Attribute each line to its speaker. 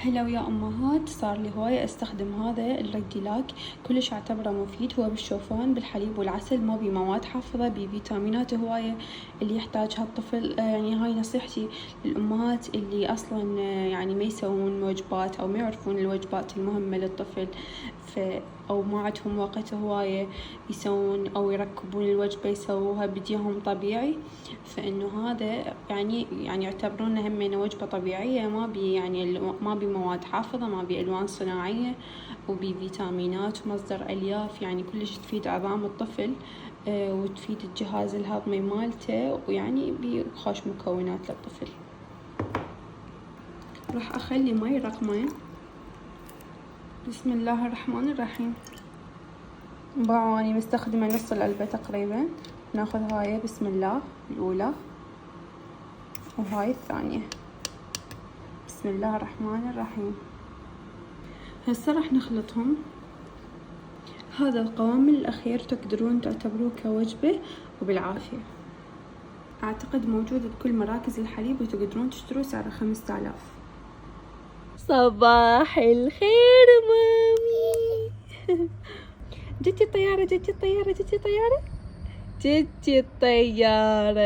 Speaker 1: هلا ويا أمهات. صار لي هواية أستخدم هذا الرجيلاك، كلش أعتبره مفيد. هو بالشوفان بالحليب والعسل، ما بيه مواد حافظة، بيه فيتامينات هواية اللي يحتاجها الطفل. يعني هاي نصيحتي للأمهات اللي أصلا يعني ما يسوون وجبات أو ما يعرفون الوجبات المهمة للطفل، أو ما عندهم وقت هواية يسوون أو يركبون الوجبة يسووها بديهم طبيعي. فإنه هذا يعني يعتبرونه همينة وجبة طبيعية، ما بي يعني ما بي مواد حافظة، ما بي ألوان صناعية، وبي فيتامينات ومصدر ألياف، يعني كلش تفيد عظام الطفل وتفيد الجهاز الهضمي مالته، ويعني بخوش مكونات للطفل. راح أخلي مي رقمين. بسم الله الرحمن الرحيم. باعواني مستخدمة نص العلبة تقريبا. ناخذ هاي بسم الله الأولى وهاي الثانية. بسم الله الرحمن الرحيم. هسه راح نخلطهم. هذا القوام الأخير تقدرون تعتبروه كوجبة وبالعافية. أعتقد موجود بكل مراكز الحليب وتقدرون تشتروه، سعره 5000. صباح الخير مامي. جتي الطيارة جتي الطيارة جتي الطيارة جتي الطيارة.